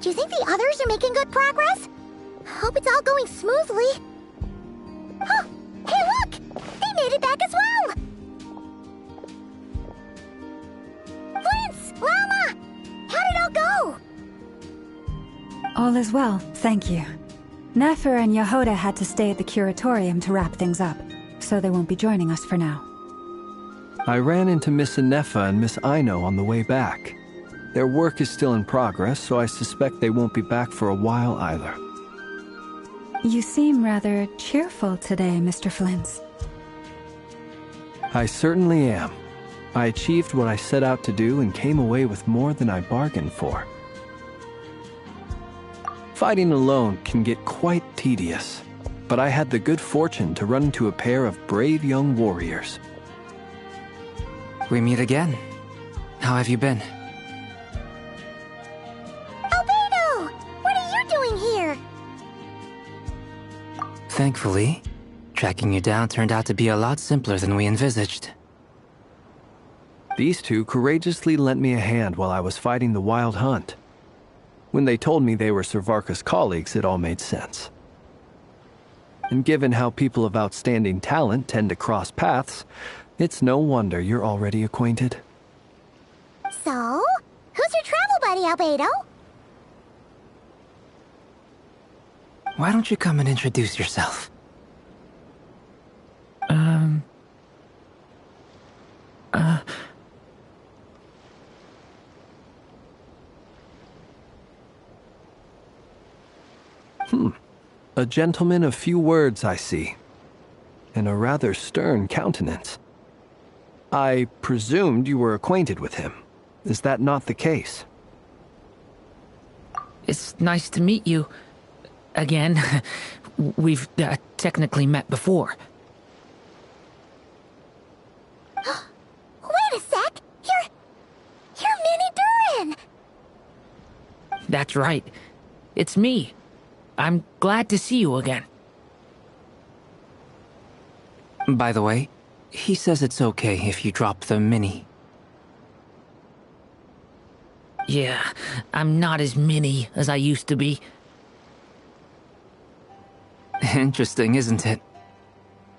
Do you think the others are making good progress? Hope it's all going smoothly. Oh, hey look! They made it back as well! Prince! Llama! How did it all go? All is well, thank you. Nefer and Yehoda had to stay at the curatorium to wrap things up, so they won't be joining us for now. I ran into Miss Nefa and Miss Aino on the way back. Their work is still in progress, so I suspect they won't be back for a while either. You seem rather cheerful today, Mr. Flintz. I certainly am. I achieved what I set out to do and came away with more than I bargained for. Fighting alone can get quite tedious, but I had the good fortune to run into a pair of brave young warriors. We meet again. How have you been? Thankfully, tracking you down turned out to be a lot simpler than we envisaged. These two courageously lent me a hand while I was fighting the Wild Hunt. When they told me they were Servarka's colleagues, it all made sense. And given how people of outstanding talent tend to cross paths, it's no wonder you're already acquainted. So, who's your travel buddy, Albedo? Why don't you come and introduce yourself? A gentleman of few words, I see. And a rather stern countenance. I presumed you were acquainted with him. Is that not the case? It's nice to meet you. Again, we've technically met before. Wait a sec! You're Minnie Durin! That's right. It's me. I'm glad to see you again. By the way, he says it's okay if you drop the mini. Yeah, I'm not as mini as I used to be. Interesting, isn't it?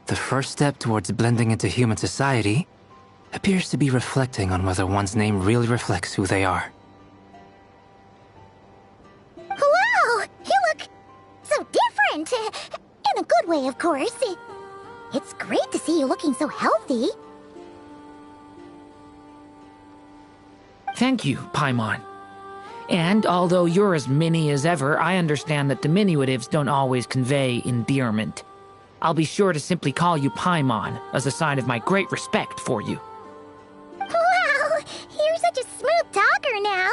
The first step towards blending into human society appears to be reflecting on whether one's name really reflects who they are. Wow! You look so different! In a good way, of course. It's great to see you looking so healthy. Thank you, Paimon. And although you're as mini as ever, I understand that diminutives don't always convey endearment. I'll be sure to simply call you Paimon as a sign of my great respect for you. Wow! You're such a smooth talker now.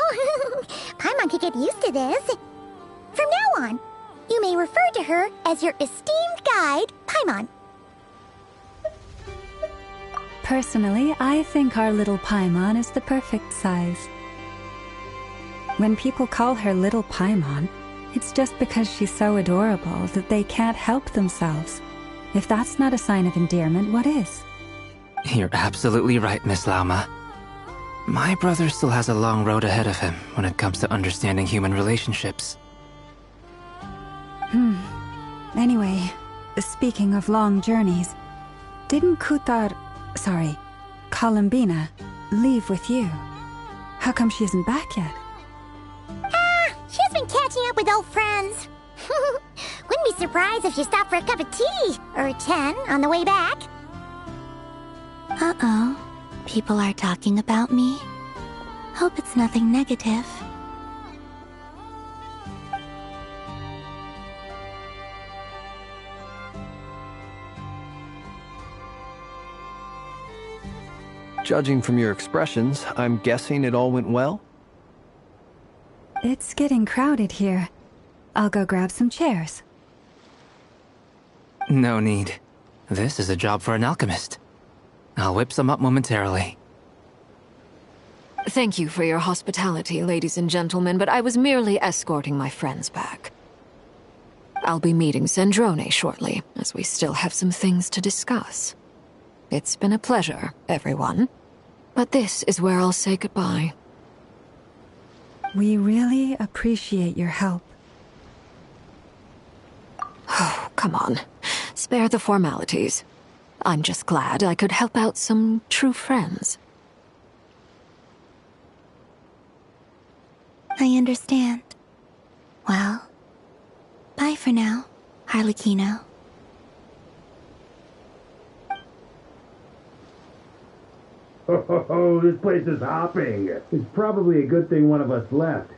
Paimon could get used to this. From now on, you may refer to her as your esteemed guide, Paimon. Personally, I think our little Paimon is the perfect size. When people call her Little Paimon, it's just because she's so adorable that they can't help themselves. If that's not a sign of endearment, what is? You're absolutely right, Miss Llama. My brother still has a long road ahead of him when it comes to understanding human relationships. Anyway, speaking of long journeys, didn't Columbina, leave with you? How come she isn't back yet? She's been catching up with old friends. Wouldn't be surprised if she stopped for a cup of tea, or 10, on the way back. Uh-oh. People are talking about me. Hope it's nothing negative. Judging from your expressions, I'm guessing it all went well? It's getting crowded here. I'll go grab some chairs. No need. This is a job for an alchemist. I'll whip some up momentarily. Thank you for your hospitality, ladies and gentlemen, but I was merely escorting my friends back. I'll be meeting Sandrone shortly, as we still have some things to discuss. It's been a pleasure, everyone. But this is where I'll say goodbye. We really appreciate your help. Oh, come on. Spare the formalities. I'm just glad I could help out some true friends. I understand. Well, bye for now, Harlequino. Oh, this place is hopping. It's probably a good thing one of us left.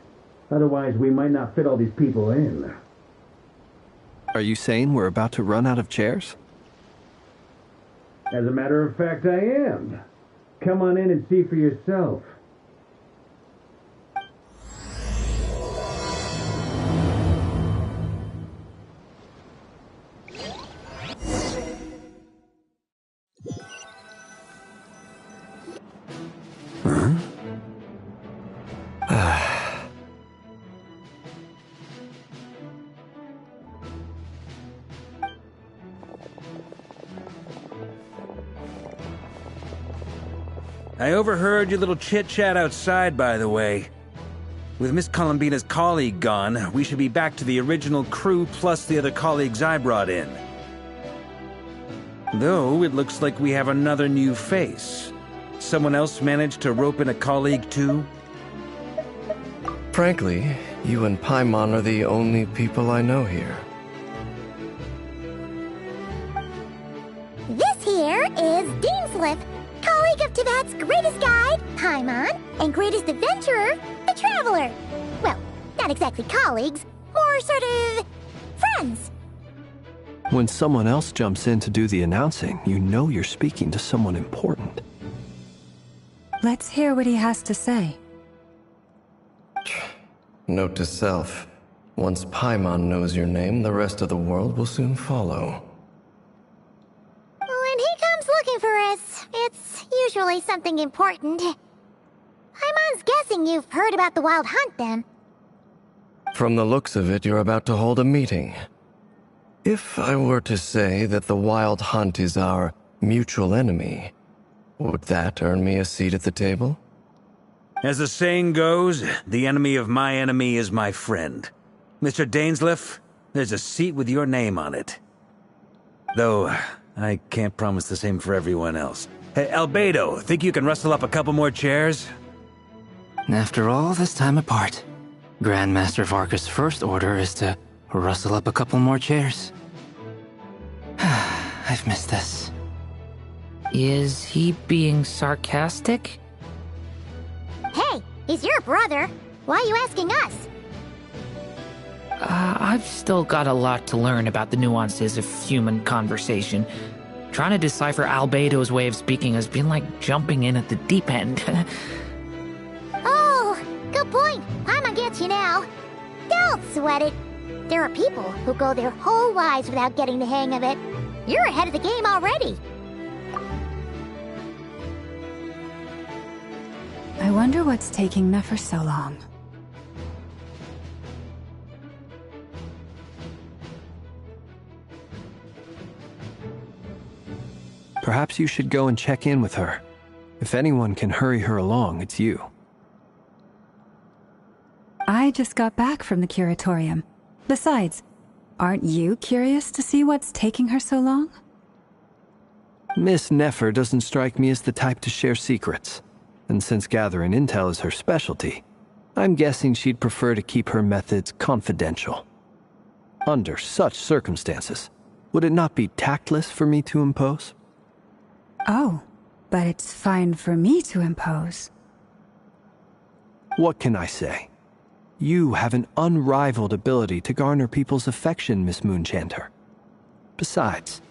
Otherwise, we might not fit all these people in. Are you saying we're about to run out of chairs? As a matter of fact, I am. Come on in and see for yourself. I overheard your little chit-chat outside, by the way. With Miss Columbina's colleague gone, we should be back to the original crew plus the other colleagues I brought in. Though, it looks like we have another new face. Someone else managed to rope in a colleague too? Frankly, you and Paimon are the only people I know here. This here is Deanslip, colleague of Tibet's greatest guide, Paimon, and greatest adventurer, the Traveler. Well, not exactly colleagues, more sort of friends. When someone else jumps in to do the announcing, you know you're speaking to someone important. Let's hear what he has to say. Note to self, once Paimon knows your name, the rest of the world will soon follow. When he comes looking for us, it's usually something important. Paimon's guessing you've heard about the Wild Hunt, then. From the looks of it, you're about to hold a meeting. If I were to say that the Wild Hunt is our mutual enemy, would that earn me a seat at the table? As the saying goes, the enemy of my enemy is my friend. Mr. Dainsleif, there's a seat with your name on it. Though, I can't promise the same for everyone else. Hey, Albedo, think you can rustle up a couple more chairs? After all this time apart, Grandmaster Varka's first order is to rustle up a couple more chairs. I've missed this. Is he being sarcastic? Hey, he's your brother. Why are you asking us? I've still got a lot to learn about the nuances of human conversation. Trying to decipher Albedo's way of speaking has been like jumping in at the deep end. Oh, good point. Paimon gets you now. Don't sweat it. There are people who go their whole lives without getting the hang of it. You're ahead of the game already. I wonder what's taking Nefer so long. Perhaps you should go and check in with her. If anyone can hurry her along, it's you. I just got back from the curatorium. Besides, aren't you curious to see what's taking her so long? Miss Nefer doesn't strike me as the type to share secrets. And since gathering intel is her specialty, I'm guessing she'd prefer to keep her methods confidential. Under such circumstances, would it not be tactless for me to impose? Oh, but it's fine for me to impose. What can I say? You have an unrivaled ability to garner people's affection, Miss Moonchanter. Besides,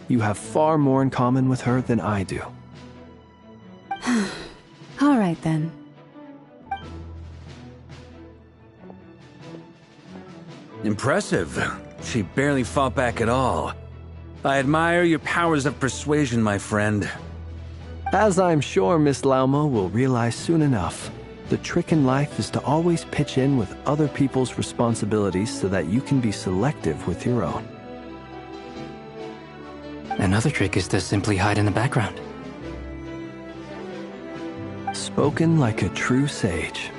you have far more in common with her than I do. All right, then. Impressive. She barely fought back at all. I admire your powers of persuasion, my friend. As I'm sure Miss Lauma will realize soon enough, the trick in life is to always pitch in with other people's responsibilities so that you can be selective with your own. Another trick is to simply hide in the background. Spoken like a true sage.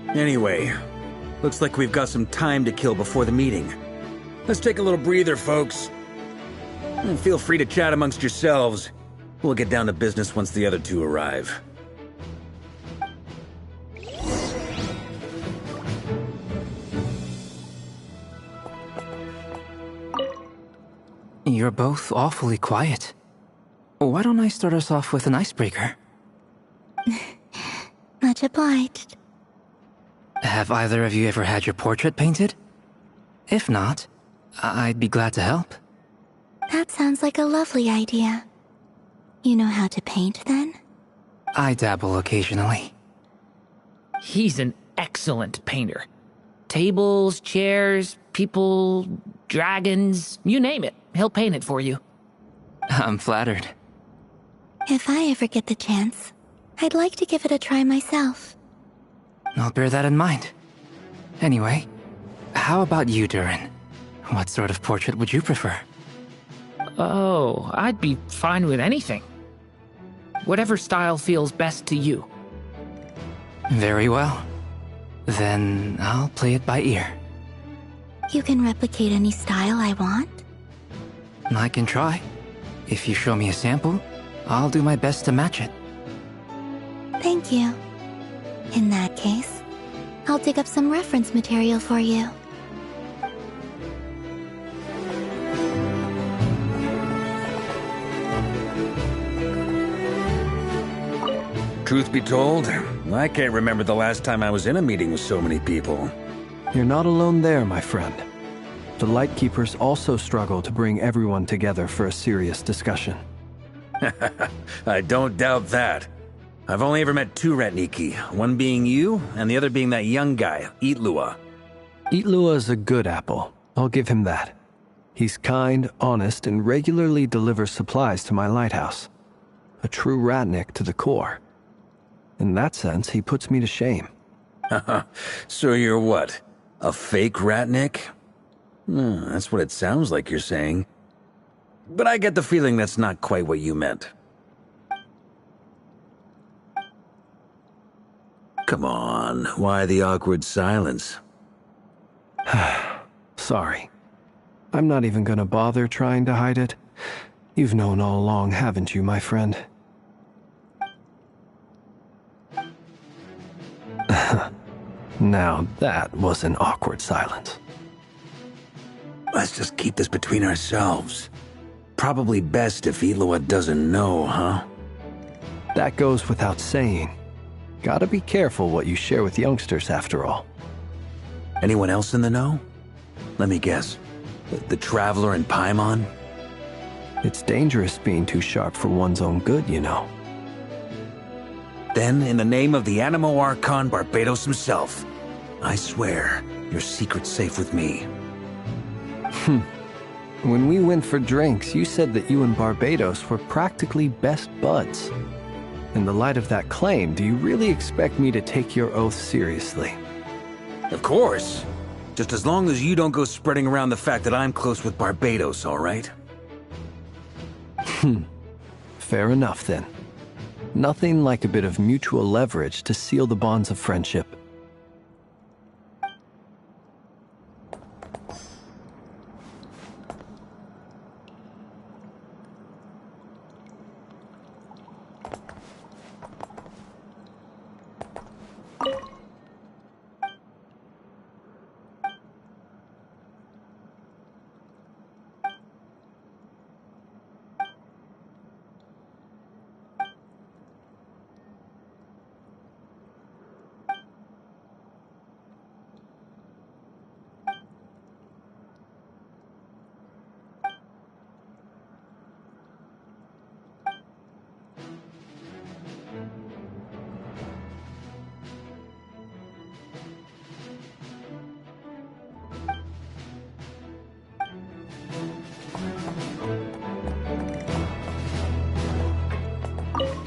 Anyway, looks like we've got some time to kill before the meeting. Let's take a little breather, folks. And feel free to chat amongst yourselves. We'll get down to business once the other two arrive. You're both awfully quiet. Why don't I start us off with an icebreaker? Much obliged. Have either of you ever had your portrait painted? If not, I'd be glad to help. That sounds like a lovely idea. You know how to paint, then? I dabble occasionally. He's an excellent painter. Tables, chairs, people, dragons, you name it. He'll paint it for you. I'm flattered. If I ever get the chance, I'd like to give it a try myself. I'll bear that in mind. Anyway, how about you, Durin? What sort of portrait would you prefer? Oh, I'd be fine with anything. Whatever style feels best to you. Very well. Then I'll play it by ear. You can replicate any style I want? I can try. If you show me a sample, I'll do my best to match it. Thank you. In that case, I'll dig up some reference material for you. Truth be told, I can't remember the last time I was in a meeting with so many people. You're not alone there, my friend. The Lightkeepers also struggle to bring everyone together for a serious discussion. I don't doubt that. I've only ever met two Ratniki, one being you, and the other being that young guy, Itlua. Itlua is a good apple. I'll give him that. He's kind, honest, and regularly delivers supplies to my lighthouse. A true Ratnik to the core. In that sense, he puts me to shame. So you're what? A fake Ratnik? That's what it sounds like you're saying. But I get the feeling that's not quite what you meant. Come on, why the awkward silence? Sorry. I'm not even gonna bother trying to hide it. You've known all along, haven't you, my friend? Now that was an awkward silence. Let's just keep this between ourselves. Probably best if Itlua doesn't know, huh? That goes without saying. Gotta be careful what you share with youngsters, after all. Anyone else in the know? Let me guess. The Traveler and Paimon? It's dangerous being too sharp for one's own good, you know. Then, in the name of the Animo Archon Barbados himself, I swear your secret's safe with me. When we went for drinks, you said that you and Barbados were practically best buds. In the light of that claim, do you really expect me to take your oath seriously? Of course. Just as long as you don't go spreading around the fact that I'm close with Barbados, all right? Fair enough, then. Nothing like a bit of mutual leverage to seal the bonds of friendship.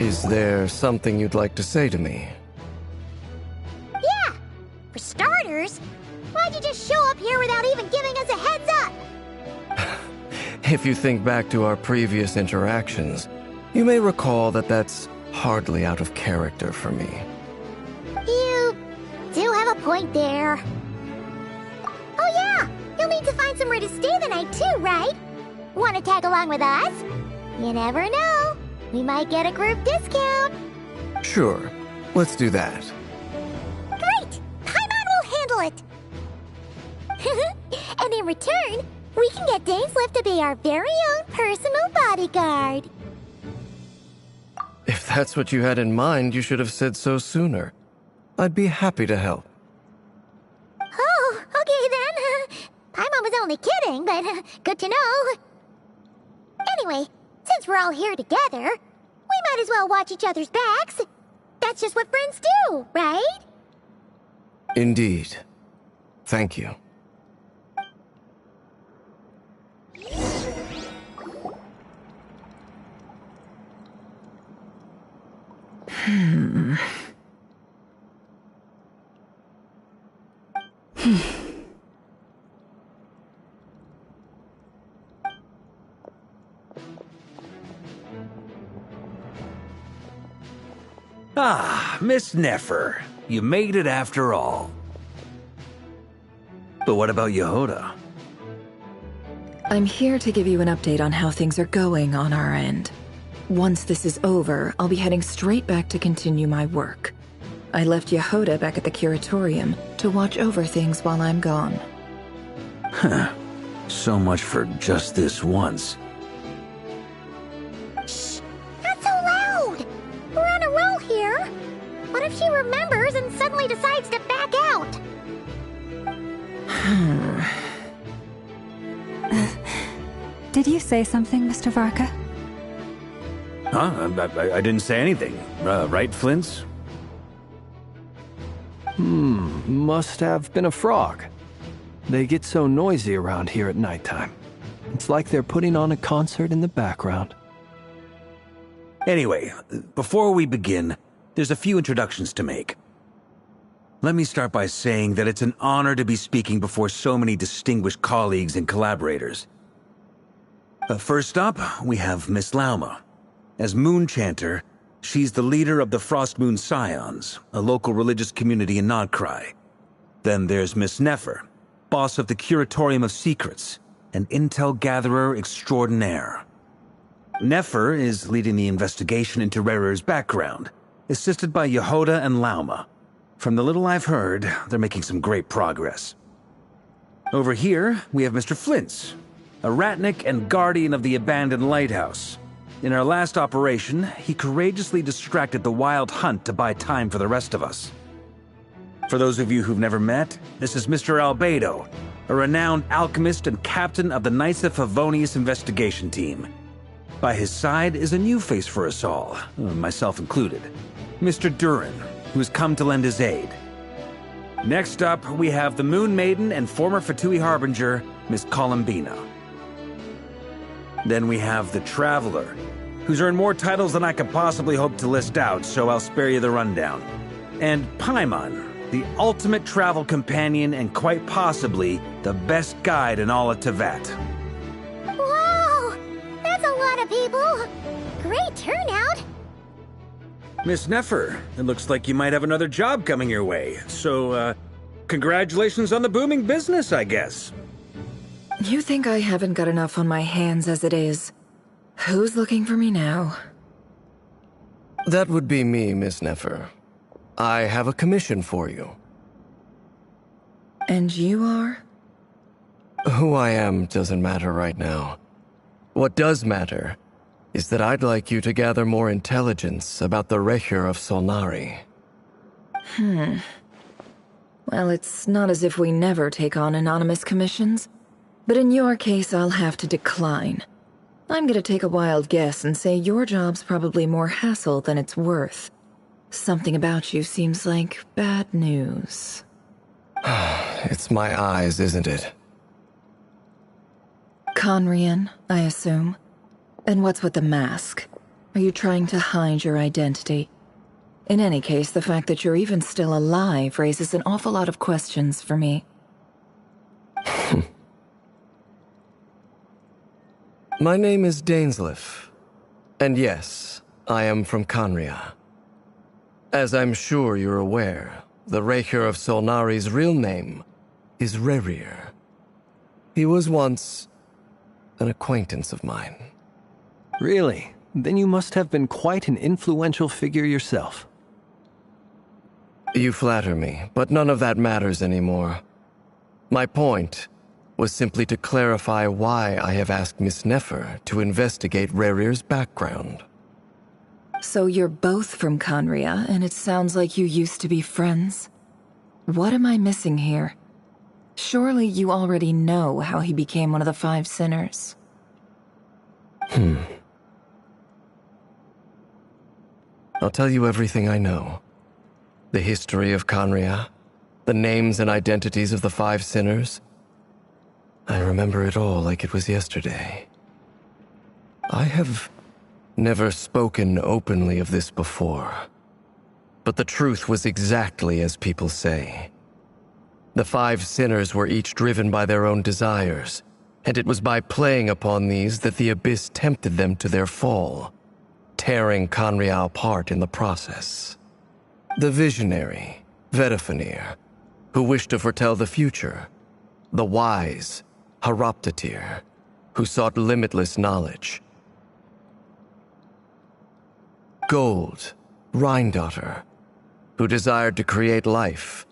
Is there something you'd like to say to me? Yeah! For starters, why'd you just show up here without even giving us a heads up? If you think back to our previous interactions, you may recall that that's hardly out of character for me. You do have a point there. Oh yeah! You'll need to find somewhere to stay the night too, right? Want to tag along with us? You never know. We might get a group discount. Sure. Let's do that. Great! Paimon will handle it! And in return, we can get Dainsliff to be our very own personal bodyguard. If that's what you had in mind, you should have said so sooner. I'd be happy to help. Oh, okay then. Paimon was only kidding, but good to know. Anyway, since we're all here together, we might as well watch each other's backs. That's just what friends do, right? Indeed. Thank you. Ah, Miss Nefer. You made it after all. But what about Yehoda? I'm here to give you an update on how things are going on our end. Once this is over, I'll be heading straight back to continue my work. I left Yehoda back at the curatorium to watch over things while I'm gone. Huh. So much for just this once. Shh! Not so loud! We're on a roll here. What if she remembers and suddenly decides to back out? Did you say something, Mr. Varka? Huh? I didn't say anything. Right, Flints? Must have been a frog. They get so noisy around here at nighttime. It's like they're putting on a concert in the background. Anyway, before we begin, there's a few introductions to make. Let me start by saying that it's an honor to be speaking before so many distinguished colleagues and collaborators. First up, we have Miss Lauma. As Moon Chanter, she's the leader of the Frost Moon Scions, a local religious community in Nodcry. Then there's Miss Nefer, boss of the Curatorium of Secrets, an intel gatherer extraordinaire. Nefer is leading the investigation into Rerer's background, assisted by Yehoda and Lauma. From the little I've heard, they're making some great progress. Over here, we have Mr. Flintz, a ratnik and guardian of the abandoned lighthouse. In our last operation, he courageously distracted the Wild Hunt to buy time for the rest of us. For those of you who've never met, this is Mr. Albedo, a renowned alchemist and captain of the Knights of Favonius investigation team. By his side is a new face for us all, myself included, Mr. Durin, who has come to lend his aid. Next up, we have the Moon Maiden and former Fatui Harbinger, Miss Columbina. Then we have the Traveler, who's earned more titles than I could possibly hope to list out, so I'll spare you the rundown. And Paimon, the ultimate travel companion and quite possibly the best guide in all of Teyvat. Whoa! That's a lot of people! Great turnout! Miss Nefer, it looks like you might have another job coming your way, so, congratulations on the booming business, I guess. You think I haven't got enough on my hands as it is? Who's looking for me now? That would be me, Miss Nefer. I have a commission for you. And you are? Who I am doesn't matter right now. What does matter is that I'd like you to gather more intelligence about the Recher of Solnari. Well, it's not as if we never take on anonymous commissions. But in your case, I'll have to decline. I'm gonna take a wild guess and say your job's probably more hassle than it's worth. Something about you seems like bad news. It's my eyes, isn't it? Conrian, I assume. And what's with the mask? Are you trying to hide your identity? In any case, the fact that you're even still alive raises an awful lot of questions for me. My name is Dainsleif, and yes, I am from Conria. As I'm sure you're aware, the Raker of Solnari's real name is Rerir. He was once an acquaintance of mine. Really? Then you must have been quite an influential figure yourself. You flatter me, but none of that matters anymore. My point was simply to clarify why I have asked Miss Nefer to investigate Rerir's background. So you're both from Conria, and it sounds like you used to be friends? What am I missing here? Surely you already know how he became one of the Five Sinners. I'll tell you everything I know. The history of Conria, the names and identities of the Five Sinners. I remember it all like it was yesterday. I have never spoken openly of this before, but the truth was exactly as people say. The Five Sinners were each driven by their own desires, and it was by playing upon these that the Abyss tempted them to their fall, tearing Conria apart in the process. The visionary, Vedifenir, who wished to foretell the future. The wise, Haroptatir, who sought limitless knowledge. Gold, Rhindaughter, who desired to create life.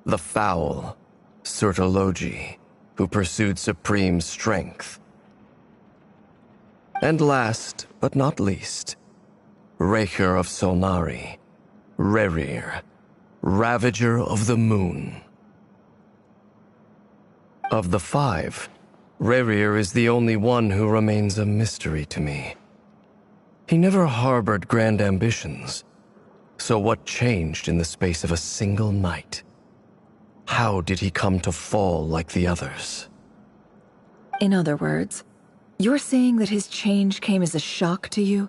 The foul, Surtologi, who pursued supreme strength. And last, but not least, Raker of Solnari, Rerir, Ravager of the Moon. Of the five, Rerir is the only one who remains a mystery to me. He never harbored grand ambitions, so what changed in the space of a single night? How did he come to fall like the others? In other words, you're saying that his change came as a shock to you,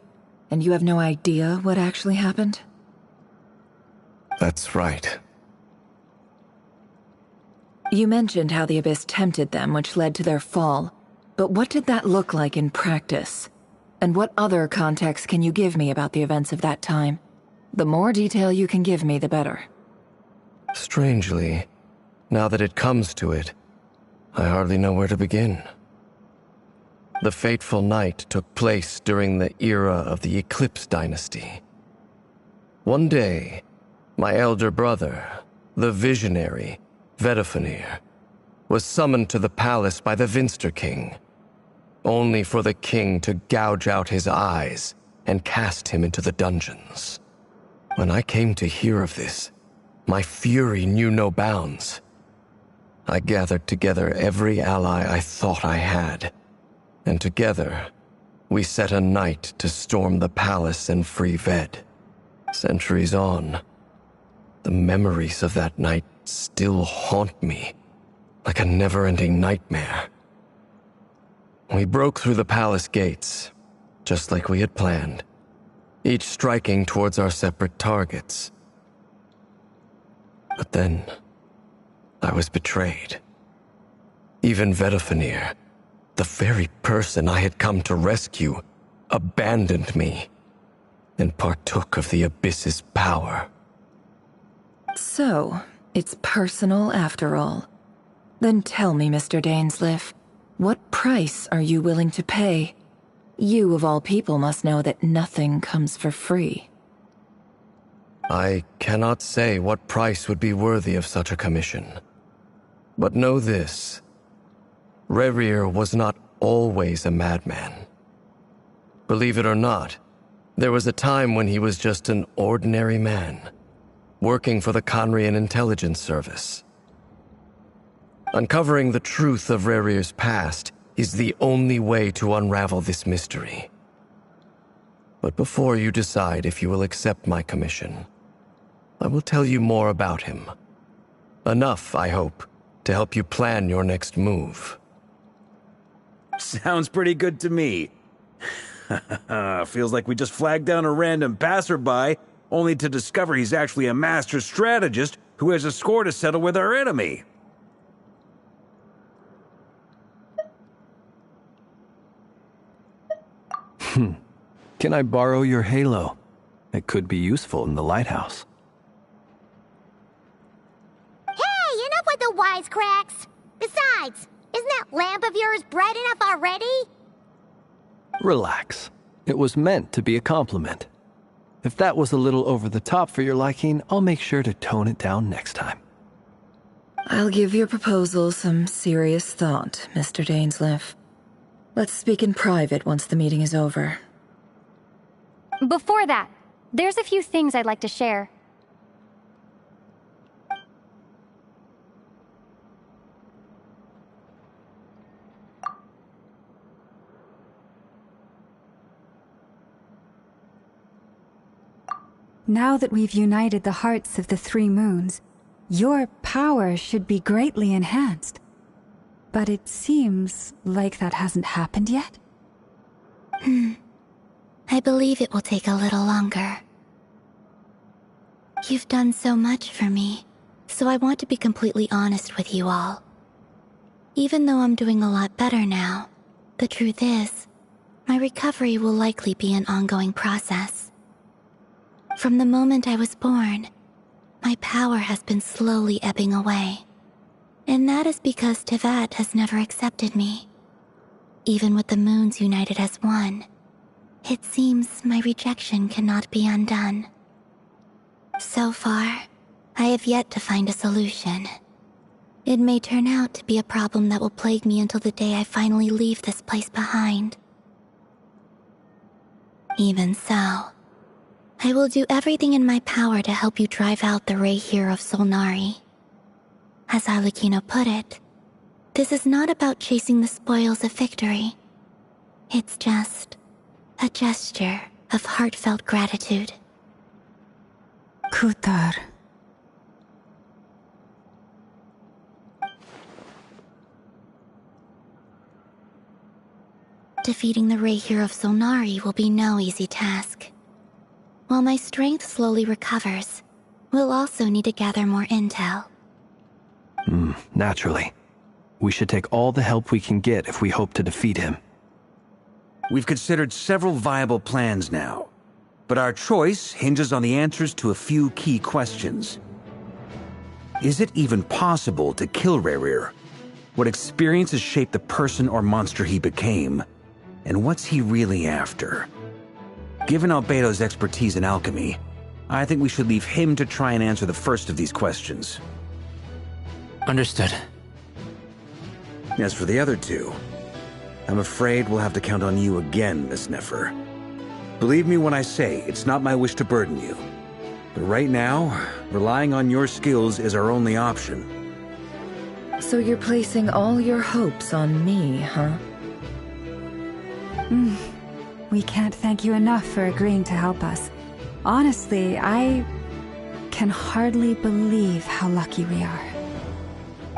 and you have no idea what actually happened? That's right. You mentioned how the Abyss tempted them, which led to their fall. But what did that look like in practice? And what other context can you give me about the events of that time? The more detail you can give me, the better. Strangely, now that it comes to it, I hardly know where to begin. The fateful night took place during the era of the Eclipse Dynasty. One day, my elder brother, the visionary, Vedifenir, was summoned to the palace by the Vinster King, only for the king to gouge out his eyes and cast him into the dungeons. When I came to hear of this, my fury knew no bounds. I gathered together every ally I thought I had, and together, we set a night to storm the palace and free Ved. Centuries on, the memories of that night still haunt me, like a never-ending nightmare. We broke through the palace gates, just like we had planned, each striking towards our separate targets. But then, I was betrayed. Even Vedifenir, the very person I had come to rescue, abandoned me and partook of the Abyss's power. So, it's personal after all. Then tell me, Mr. Dainsleif, what price are you willing to pay? You, of all people, must know that nothing comes for free. I cannot say what price would be worthy of such a commission. But know this. Rerir was not always a madman. Believe it or not, there was a time when he was just an ordinary man, working for the Conrian Intelligence Service. Uncovering the truth of Rerir's past is the only way to unravel this mystery. But before you decide if you will accept my commission, I will tell you more about him. Enough, I hope, to help you plan your next move. Sounds pretty good to me. Feels like we just flagged down a random passerby, only to discover he's actually a master strategist who has a score to settle with our enemy. Can I borrow your halo? It could be useful in the lighthouse. Hey, enough with the wisecracks! Besides, isn't that lamp of yours bright enough already? Relax. It was meant to be a compliment. If that was a little over the top for your liking, I'll make sure to tone it down next time. I'll give your proposal some serious thought, Mr. Dainsleif. Let's speak in private once the meeting is over. Before that, there's a few things I'd like to share. Now that we've united the hearts of the three moons, your power should be greatly enhanced. But it seems like that hasn't happened yet. I believe it will take a little longer. You've done so much for me, so I want to be completely honest with you all. Even though I'm doing a lot better now, the truth is, my recovery will likely be an ongoing process. From the moment I was born, my power has been slowly ebbing away. And that is because Tevat has never accepted me. Even with the moons united as one, it seems my rejection cannot be undone. So far, I have yet to find a solution. It may turn out to be a problem that will plague me until the day I finally leave this place behind. Even so, I will do everything in my power to help you drive out the Ray here of Solnari. As Arlecchino put it, this is not about chasing the spoils of victory. It's just a gesture of heartfelt gratitude. Kutar. Defeating the Ray here of Solnari will be no easy task. While my strength slowly recovers, we'll also need to gather more intel. Naturally. We should take all the help we can get if we hope to defeat him. We've considered several viable plans now, but our choice hinges on the answers to a few key questions. Is it even possible to kill Rerir? What experiences shaped the person or monster he became? And what's he really after? Given Albedo's expertise in alchemy, I think we should leave him to try and answer the first of these questions. Understood. As for the other two, I'm afraid we'll have to count on you again, Miss Nefer. Believe me when I say it's not my wish to burden you. But right now, relying on your skills is our only option. So you're placing all your hopes on me, huh? We can't thank you enough for agreeing to help us. Honestly, I can hardly believe how lucky we are.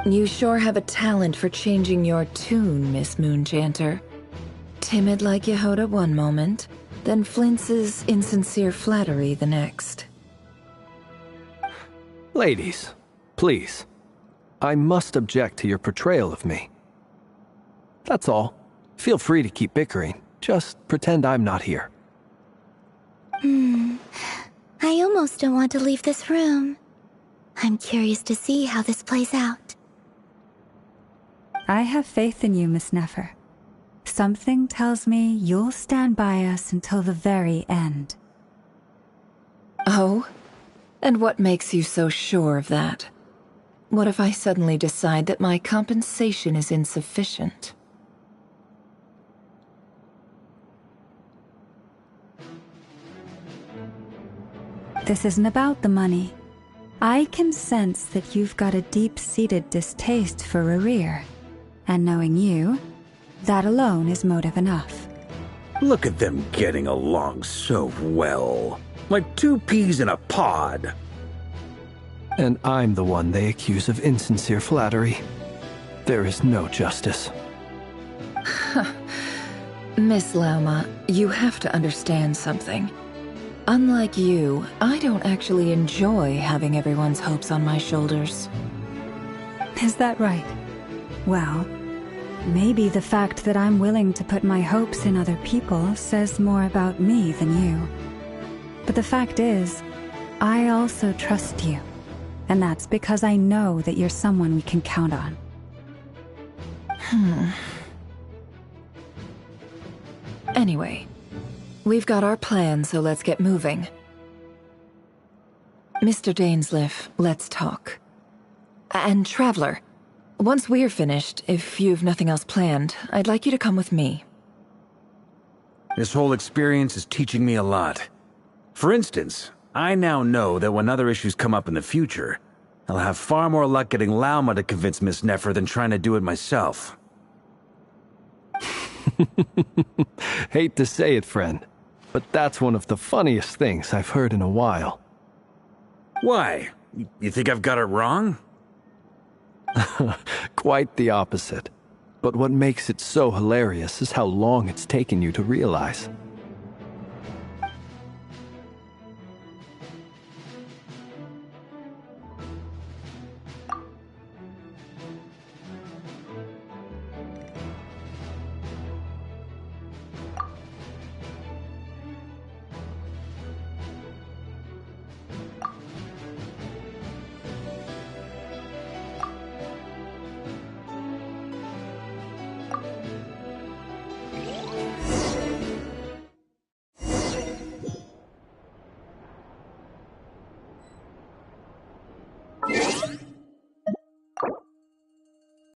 You sure have a talent for changing your tune, Miss Moonchanter. Timid like Yehoda one moment, then flinches insincere flattery the next. Ladies, please. I must object to your portrayal of me. That's all. Feel free to keep bickering. Just pretend I'm not here. I almost don't want to leave this room. I'm curious to see how this plays out. I have faith in you, Miss Nefer. Something tells me you'll stand by us until the very end. Oh? And what makes you so sure of that? What if I suddenly decide that my compensation is insufficient? This isn't about the money. I can sense that you've got a deep-seated distaste for Rerir. And knowing you, that alone is motive enough. Look at them getting along so well. Like two peas in a pod. And I'm the one they accuse of insincere flattery. There is no justice. Miss Lauma, you have to understand something. Unlike you, I don't actually enjoy having everyone's hopes on my shoulders. Is that right? Well, maybe the fact that I'm willing to put my hopes in other people says more about me than you. But the fact is, I also trust you. And that's because I know that you're someone we can count on. Anyway, we've got our plan, so let's get moving. Mr. Dainsleif, let's talk. And Traveler, once we're finished, if you've nothing else planned, I'd like you to come with me. This whole experience is teaching me a lot. For instance, I now know that when other issues come up in the future, I'll have far more luck getting Lauma to convince Miss Nefer than trying to do it myself. Hate to say it, friend, but that's one of the funniest things I've heard in a while. Why? You think I've got it wrong? Quite the opposite. But what makes it so hilarious is how long it's taken you to realize.